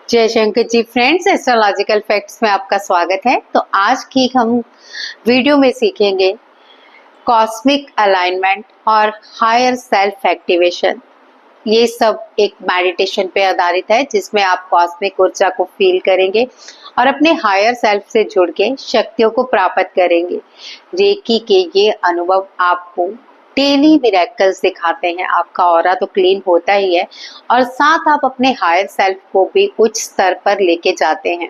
जय Shankar ji friends, astrological facts में आपका स्वागत है। तो आज की हम वीडियो में सीखेंगे कॉस्मिक अलाइनमेंट और हायर सेल्फ एक्टिवेशन। ये सब एक मेडिटेशन पे आधारित है जिसमें आप कॉस्मिक ऊर्जा को फील करेंगे और अपने हायर सेल्फ से जुड़ के शक्तियों को प्राप्त करेंगे। रेकी के ये अनुभव आपको डेली मिरेकल्स दिखाते हैं। आपका ऑरा तो क्लीन होता ही है और साथ आप अपने हायर सेल्फ को भी उच्च स्तर पर लेके जाते हैं।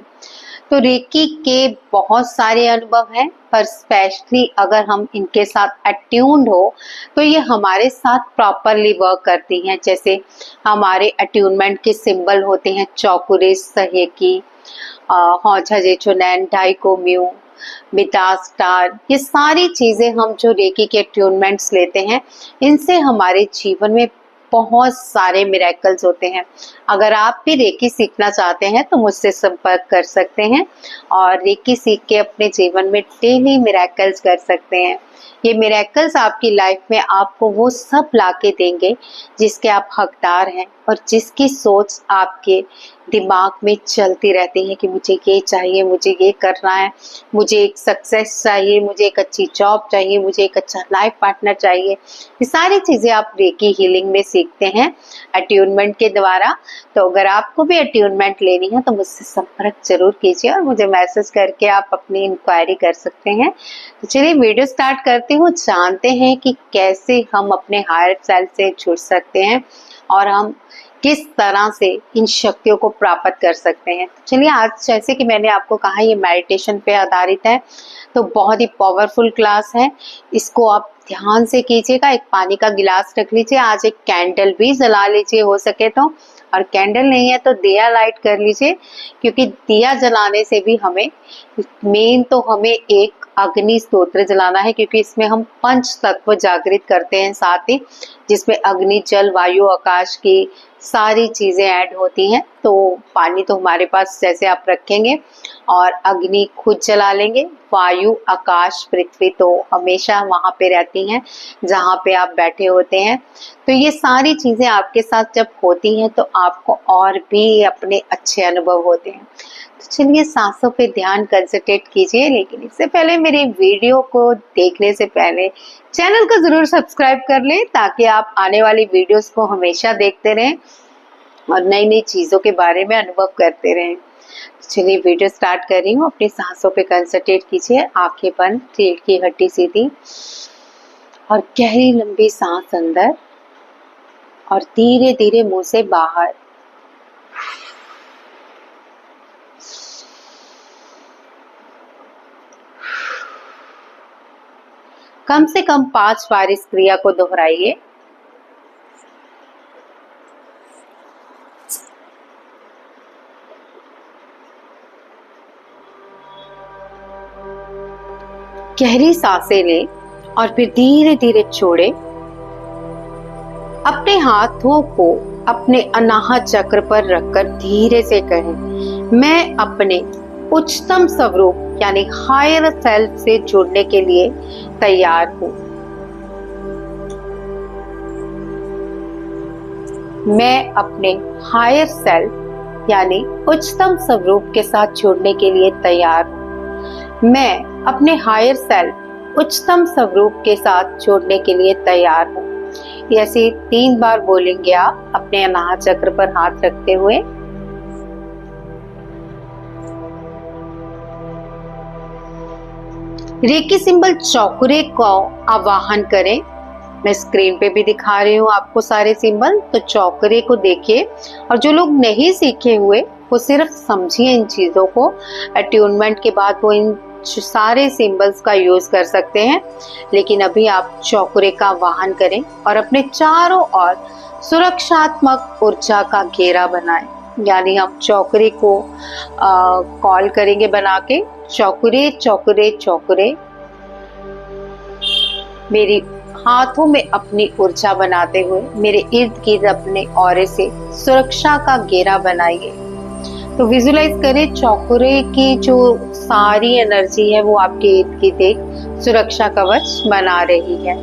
तो रेकी के बहुत सारे अनुभव हैं, पर स्पेशली अगर हम इनके साथ अट्यून्ड हो तो ये हमारे साथ प्रॉपरली वर्क करती हैं। जैसे हमारे अट्यूनमेंट के सिंबल होते हैं चौकुरिस, सहेकी, हौझा जेचोनैन, डाइकोम्यू, बिटा स्टार। ये सारी चीजें हम जो रेकी के ट्यूनमेंट्स लेते हैं, इनसे हमारे जीवन में बहुत सारे मिरेकल्स होते हैं। अगर आप भी रेकी सीखना चाहते हैं तो मुझसे संपर्क कर सकते हैं और रेकी सीख के अपने जीवन में डेली मिरेकल्स कर सकते हैं। ये मिरेकल्स आपकी लाइफ में आपको वो सब लाके देंगे जिसके आप हकदार हैं और जिसकी सोच आपके दिमाग में चलती रहती है कि मुझे ये चाहिए, मुझे ये करना है, मुझे एक सक्सेस चाहिए, मुझे एक अच्छी जॉब चाहिए, मुझे एक अच्छा लाइफ पार्टनर चाहिए। ये सारी चीजें आप रेकी हीलिंग में सीखते हैं अट्यूनमेंट के द्वारा। तो अगर आपको भी अट्यूनमेंट लेनी है तो मुझसे संपर्क जरूर कीजिए और मुझे मैसेज करके आप अपनी इंक्वायरी कर सकते हैं। तो चलिए वीडियो स्टार्ट करती हूँ। जानते हैं कि कैसे हम अपने हायर सेल्फ से जुड़ सकते हैं और हम किस तरह से इन शक्तियों को प्राप्त कर सकते हैं। चलिए, आज जैसे कि मैंने आपको कहा ये मेडिटेशन पे आधारित है, तो बहुत ही पावरफुल क्लास है। इसको आप ध्यान से कीजिएगा। एक पानी का गिलास रख लीजिए, आज एक कैंडल भी जला लीजिए हो सके तो, और कैंडल नहीं है तो दिया लाइट कर लीजिए, क्योंकि दिया जलाने से भी हमें हमें एक अग्नि स्तोत्र जलाना है, क्योंकि इसमें हम पंच तत्व जागृत करते हैं साथ ही, जिसमें अग्नि, जल, वायु, आकाश की सारी चीजें ऐड होती हैं। तो पानी तो हमारे पास जैसे आप रखेंगे और अग्नि खुद जला लेंगे। वायु, आकाश, पृथ्वी तो हमेशा वहां पे रहती हैं जहां पे आप बैठे होते हैं। तो ये सारी चीजें आपके साथ जब होती हैं तो आपको और भी अपने अच्छे अनुभव होते हैं। तो चलिए, सांसों पे ध्यान कंसंट्रेट कीजिए, लेकिन इससे पहले मेरे वीडियो को देखने से पहले चैनल को जरूर सब्सक्राइब कर लें, ताकि आप आने वाली वीडियोस को हमेशा देखते रहें और नई नई चीजों के बारे में अनुभव करते रहें। चलिए वीडियो स्टार्ट कर रही हूँ। अपनी सांसों पे कंसंट्रेट कीजिए, आंखें बंद, रीढ़ की हड्डी सीधी, और गहरी लंबी सांस अंदर और धीरे धीरे मुंह से बाहर। कम से कम 5 बार इस क्रिया को दोहराइए। गहरी सांसें लें और फिर धीरे धीरे छोड़ें। अपने हाथों को अपने अनाहत चक्र पर रखकर धीरे से कहें, मैं अपने उच्चतम स्वरूप यानी हायर सेल्फ से जुड़ने के लिए तैयार हूं। मैं अपने हायर सेल्फ यानी उच्चतम स्वरूप के साथ जुड़ने के लिए तैयार हूं। मैं अपने हायर सेल्फ उच्चतम स्वरूप के साथ जोड़ने के लिए तैयार हूँ। ऐसे 3 बार बोलेंगे आप अपने अनाहत चक्र पर हाथ रखते हुए। रेकी सिंबल चौकुरे को आवाहन करें। मैं स्क्रीन पे भी दिखा रही हूँ आपको सारे सिंबल, तो चौकुरे को देखिए। और जो लोग नहीं सीखे हुए वो सिर्फ समझिए इन चीजों को। अट्यूनमेंट के बाद वो इन सारे सिंबल्स का यूज कर सकते हैं, लेकिन अभी आप चौकुरे का आवाहन करें और अपने चारों ओर सुरक्षात्मक ऊर्जा का घेरा बनाएं। यानी हम चौकुरे को कॉल करेंगे बना के, चौकुरे चौकुरे चौकुरे। मेरी हाथों में अपनी ऊर्जा बनाते हुए मेरे इर्द गिर्द अपने ऑरे से सुरक्षा का घेरा बनाइए। तो विजुलाइज करें चौकुरे की जो सारी एनर्जी है वो आपके इर्द गिर्द एक सुरक्षा कवच बना रही है।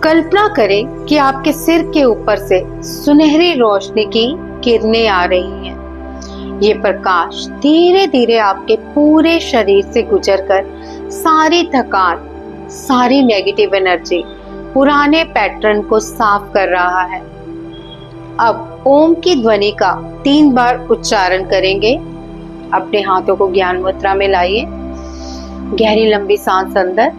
कल्पना करें कि आपके सिर के ऊपर से सुनहरी रोशनी की किरणें आ रही हैं। ये प्रकाश धीरे धीरे आपके पूरे शरीर से गुजरकर सारी थकान, सारी नेगेटिव एनर्जी, पुराने पैटर्न को साफ कर रहा है। अब ओम की ध्वनि का 3 बार उच्चारण करेंगे। अपने हाथों को ज्ञान मुद्रा में लाइए। गहरी लंबी सांस अंदर,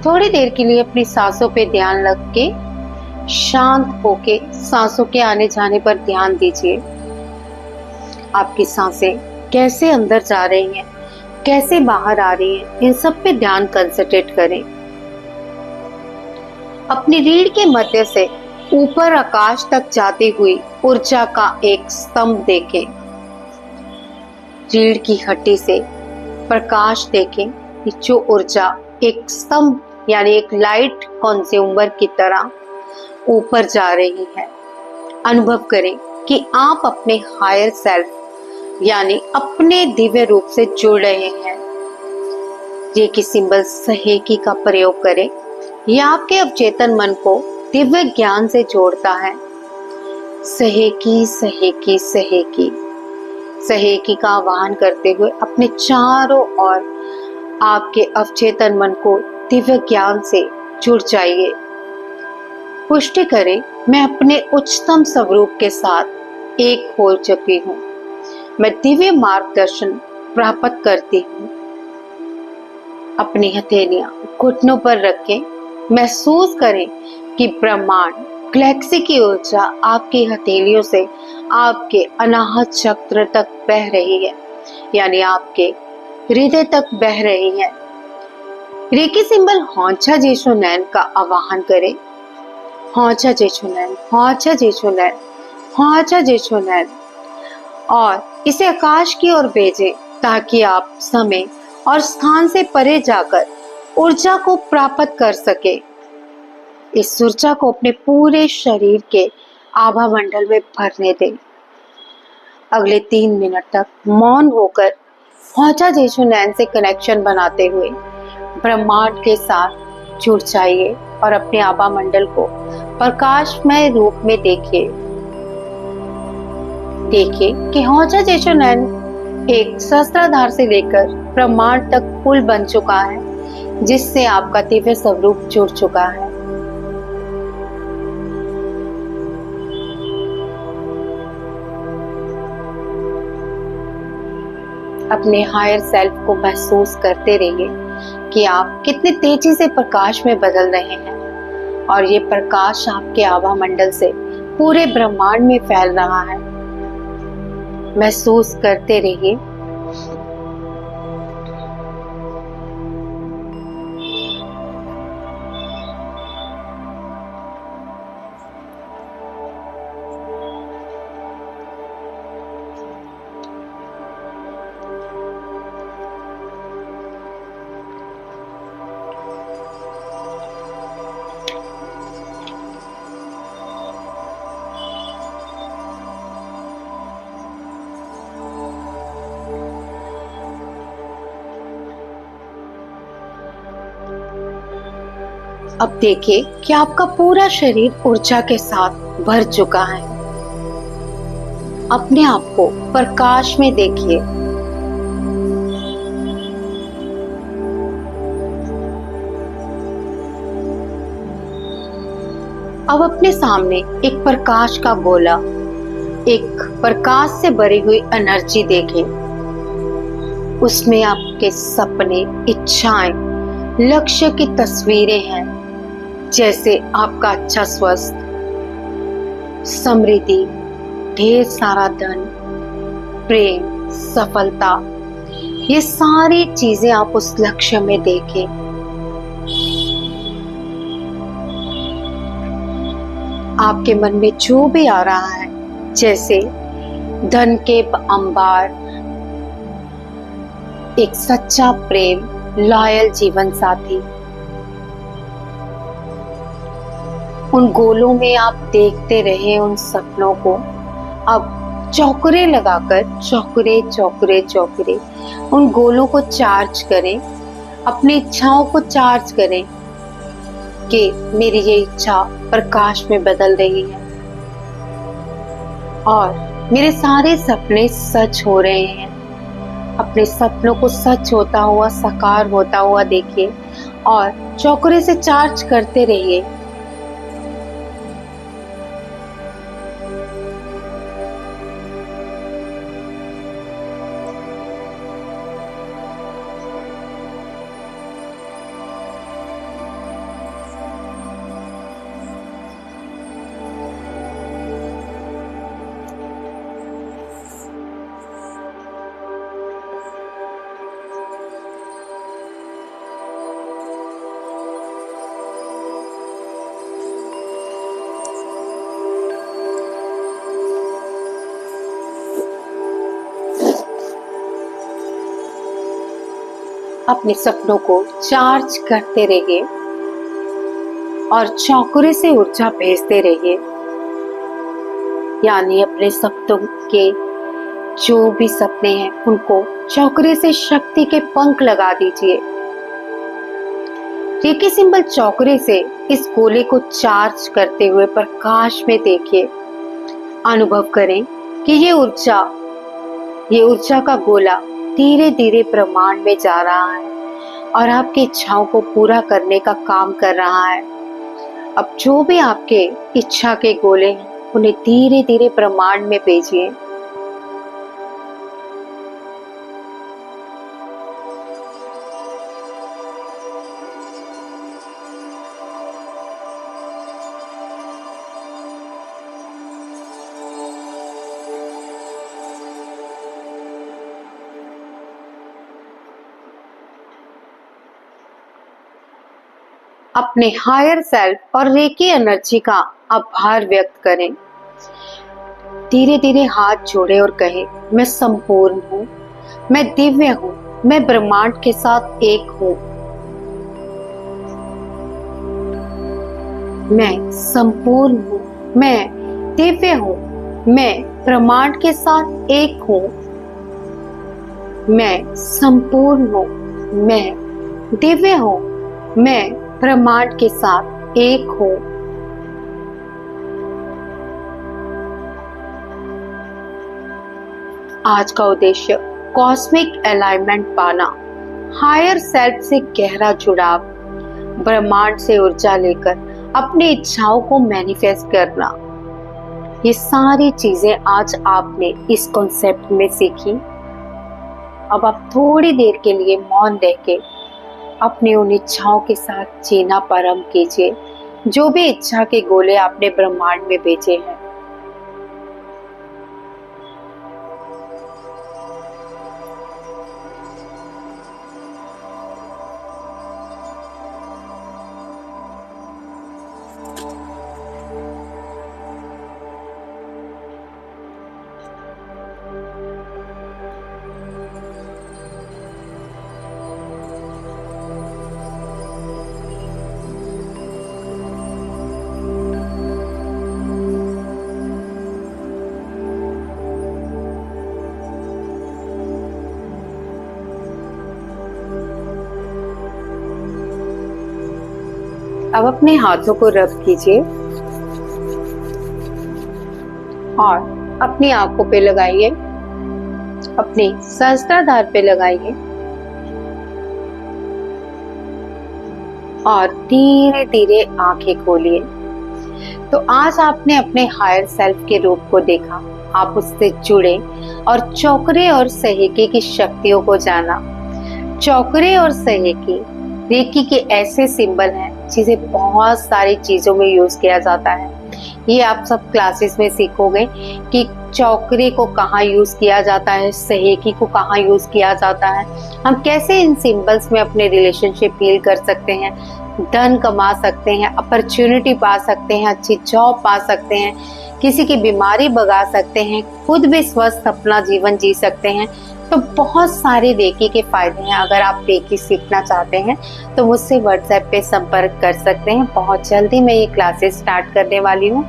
थोड़ी देर के लिए अपनी सांसों पे ध्यान रख के शांत होके सांसों के आने जाने पर ध्यान दीजिए। आपकी सांसें कैसे अंदर जा रही हैं, कैसे बाहर आ रही हैं, इन सब पे ध्यान कंसंट्रेट करें। अपनी रीढ़ के मध्य से ऊपर आकाश तक जाती हुई ऊर्जा का एक स्तंभ देखें। रीढ़ की हड्डी से प्रकाश देखें। जो ऊर्जा एक स्तंभ यानी एक लाइट कंज्यूमर की तरह ऊपर जा रही है। अनुभव करें कि आप अपने हायर सेल्फ यानी अपने दिव्य रूप से जुड़ रहे हैं। रेकी सिंबल सहेकी का प्रयोग करें। यह आपके अवचेतन मन को दिव्य ज्ञान से जोड़ता है। सहेकी सहेकी सहेकी सहेकी का आह्वान करते हुए अपने चारों ओर आपके अवचेतन मन को दिव्य ज्ञान से जुड़ जाइए। पुष्टि करें, मैं अपने उच्चतम स्वरूप के साथ एक हो चुकी हूँ। मैं दिव्य मार्गदर्शन प्राप्त करती हूँ। अपनी हथेलियां घुटनों पर रखें। महसूस करें कि ब्रह्मांड गैलेक्सी की ऊर्जा आपकी हथेलियों से आपके अनाहत चक्र तक बह रही है, यानी आपके हृदय तक बह रही है। रेकी सिंबल हौंचा जेशो नैन का आवाहन करें। हौंचा जेशो नैन, हौंचा जेशो नैन, हौंचा जेशो नैन, और इसे आकाश की ओर भेजें ताकि आप समय और स्थान से परे जाकर ऊर्जा को प्राप्त कर सके। इस ऊर्जा को अपने पूरे शरीर के आभा मंडल में भरने दें। अगले 3 मिनट तक मौन होकर हौंचा जेशो नैन से कनेक्शन बनाते हुए ब्रह्मांड के साथ जुड़ जाइए और अपने आभा मंडल को प्रकाशमय रूप में देखिए। देखिए कि हौंचा जेशो नैन एक सहस्त्राधार से लेकर ब्रह्मांड तक पुल बन चुका है, जिससे आपका दिव्य स्वरूप जुड़ चुका है। अपने हायर सेल्फ को महसूस करते रहिए कि आप कितनी तेजी से प्रकाश में बदल रहे हैं और ये प्रकाश आपके आभा मंडल से पूरे ब्रह्मांड में फैल रहा है। महसूस करते रहिए। अब देखिए कि आपका पूरा शरीर ऊर्जा के साथ भर चुका है। अपने आप को प्रकाश में देखिए। अब अपने सामने एक प्रकाश का गोला, एक प्रकाश से भरी हुई एनर्जी देखें। उसमें आपके सपने, इच्छाएं, लक्ष्य की तस्वीरें हैं, जैसे आपका अच्छा स्वास्थ्य, समृद्धि, ढेर सारा धन, प्रेम, सफलता, ये सारी चीजें आप उस लक्ष्य में देखें। आपके मन में जो भी आ रहा है, जैसे धन के अंबार, एक सच्चा प्रेम, लॉयल जीवन साथी, उन गोलों में आप देखते रहे उन सपनों को। अब चौकरे लगाकर चौकरे चौकरे चौकरे उन गोलों को चार्ज करें, अपनी इच्छाओं को चार्ज करें कि मेरी ये इच्छा प्रकाश में बदल रही है और मेरे सारे सपने सच हो रहे हैं। अपने सपनों को सच होता हुआ, साकार होता हुआ देखिए और चौकरे से चार्ज करते रहिए। अपने सपनों को चार्ज करते रहिए और चौकरे से ऊर्जा भेजते रहिए, यानी अपने सपनों के जो भी सपने हैं उनको चौकरे से शक्ति के पंख लगा दीजिए। रेकी सिंबल चौकरे से इस गोले को चार्ज करते हुए प्रकाश में देखिए। अनुभव करें कि ये ऊर्जा का गोला धीरे धीरे ब्रह्मांड में जा रहा है और आपकी इच्छाओं को पूरा करने का काम कर रहा है। अब जो भी आपके इच्छा के गोले हैं उन्हें धीरे धीरे ब्रह्मांड में भेजिए। अपने हायर सेल्फ और रेकी एनर्जी का आभार व्यक्त करें। धीरे धीरे हाथ जोड़े और कहें, मैं संपूर्ण हूँ, मैं दिव्य हूँ, मैं ब्रह्मांड के साथ एक हूँ। मैं संपूर्ण हूँ, मैं दिव्य हूँ, मैं ब्रह्मांड के साथ एक हूँ। मैं संपूर्ण हूँ, मैं दिव्य हूँ, मैं ब्रह्मांड के साथ एक हूं। आज का उद्देश्य कॉस्मिक अलाइनमेंट पाना, हायर सेल्फ से गहरा जुड़ाव, ब्रह्मांड से ऊर्जा लेकर अपनी इच्छाओं को मैनिफेस्ट करना। ये सारी चीजें आज आपने इस कॉन्सेप्ट में सीखी। अब आप थोड़ी देर के लिए मौन रह के अपनी उन इच्छाओं के साथ जीना प्रारंभ कीजिए, जो भी इच्छा के गोले आपने ब्रह्मांड में भेजे हैं। अब अपने हाथों को रब कीजिए और अपनी आंखों पे लगाइए, अपने सहस्त्राधार पे लगाइए और धीरे धीरे आंखें खोलिए। तो आज आपने अपने हायर सेल्फ के रूप को देखा, आप उससे जुड़े और चौकरे और सहेके की शक्तियों को जाना। चौकरे और सहेके रेकी के ऐसे सिंबल हैं जिसे बहुत सारी चीजों में यूज किया जाता है। ये आप सब क्लासेस में सीखोगे कि चौकरी को कहाँ यूज किया जाता है, सहेकी को कहाँ यूज किया जाता है, हम कैसे इन सिंबल्स में अपने रिलेशनशिप फील कर सकते हैं, धन कमा सकते हैं, अपॉर्चुनिटी पा सकते हैं, अच्छी जॉब पा सकते हैं, किसी की बीमारी भगा सकते हैं, खुद भी स्वस्थ अपना जीवन जी सकते हैं। तो बहुत सारे रेकी के फायदे हैं। अगर आप रेकी सीखना चाहते हैं तो मुझसे व्हाट्सएप पे संपर्क कर सकते हैं। बहुत जल्दी मैं ये क्लासेस स्टार्ट करने वाली हूँ,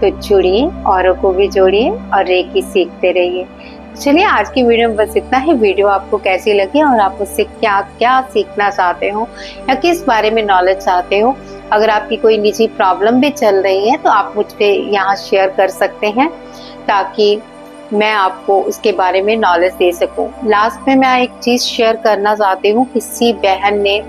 तो जुड़िए, औरों को भी जोड़िए और रेकी सीखते रहिए। चलिए, आज की वीडियो में बस इतना ही। वीडियो आपको कैसी लगी और आप उससे क्या क्या सीखना चाहते हो या किस बारे में नॉलेज चाहते हो, अगर आपकी कोई निजी प्रॉब्लम भी चल रही है तो आप मुझ पे यहाँ शेयर कर सकते हैं, ताकि मैं आपको उसके बारे में नॉलेज दे सकूं। लास्ट में मैं एक चीज शेयर करना चाहती हूँ। किसी बहन ने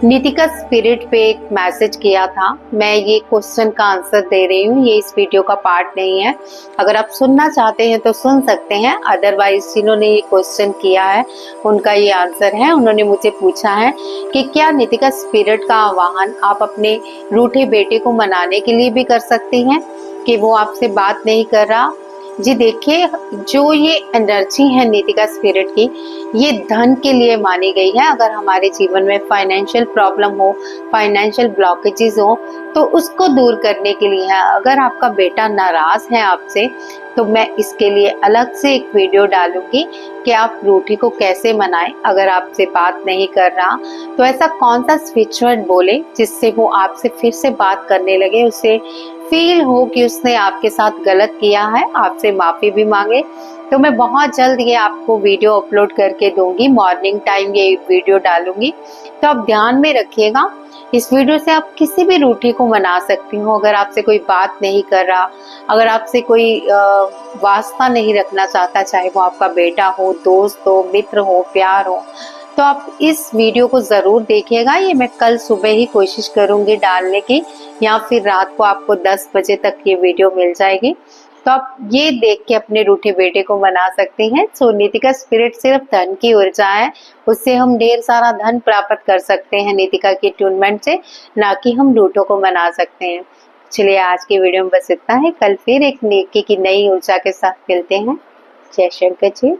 नीतिका स्पिरिट पे एक मैसेज किया था। मैं ये क्वेश्चन का आंसर दे रही हूँ, ये इस वीडियो का पार्ट नहीं है। अगर आप सुनना चाहते हैं तो सुन सकते हैं, अदरवाइज जिन्होंने ये क्वेश्चन किया है उनका ये आंसर है। उन्होंने मुझे पूछा है कि क्या नीतिका स्पिरिट का आह्वान आप अपने रूठे बेटे को मनाने के लिए भी कर सकती हैं कि वो आपसे बात नहीं कर रहा। जी देखिए, जो ये एनर्जी है नीतिका स्पिरिट की, ये धन के लिए मानी गई है। अगर हमारे जीवन में फाइनेंशियल प्रॉब्लम हो, फाइनेंशियल ब्लॉकेजेस हो, तो उसको दूर करने के लिए है। अगर आपका बेटा नाराज है आपसे, तो मैं इसके लिए अलग से एक वीडियो डालूंगी कि आप रूठी को कैसे मनाएं। अगर आपसे बात नहीं कर रहा तो ऐसा कौन सा स्विच वर्ड बोले जिससे वो आपसे फिर से बात करने लगे, उसे फील हो कि उसने आपके साथ गलत किया है, आपसे माफी भी मांगे। तो मैं बहुत जल्द ये आपको वीडियो अपलोड करके दूंगी, मॉर्निंग टाइम ये वीडियो डालूंगी। तो आप ध्यान में रखिएगा, इस वीडियो से आप किसी भी रूठी को मना सकती हो। अगर आपसे कोई बात नहीं कर रहा, अगर आपसे कोई वास्ता नहीं रखना चाहता, चाहे वो आपका बेटा हो, दोस्त हो, मित्र हो, प्यार हो, तो आप इस वीडियो को जरूर देखिएगा। ये मैं कल सुबह ही कोशिश करूंगी डालने की, या फिर रात को आपको 10 बजे तक ये वीडियो मिल जाएगी। तो आप ये देख के अपने रूठे बेटे को मना सकते हैं। सो नीतिका स्पिरिट सिर्फ धन की ऊर्जा है, उससे हम ढेर सारा धन प्राप्त कर सकते हैं नीतिका की ट्यूनमेंट से, ना कि हम रूठों को मना सकते हैं। चलिए, आज की वीडियो में बस इतना है। कल फिर एक नेकी की नई ऊर्जा के साथ मिलते हैं। जय शंकर जी।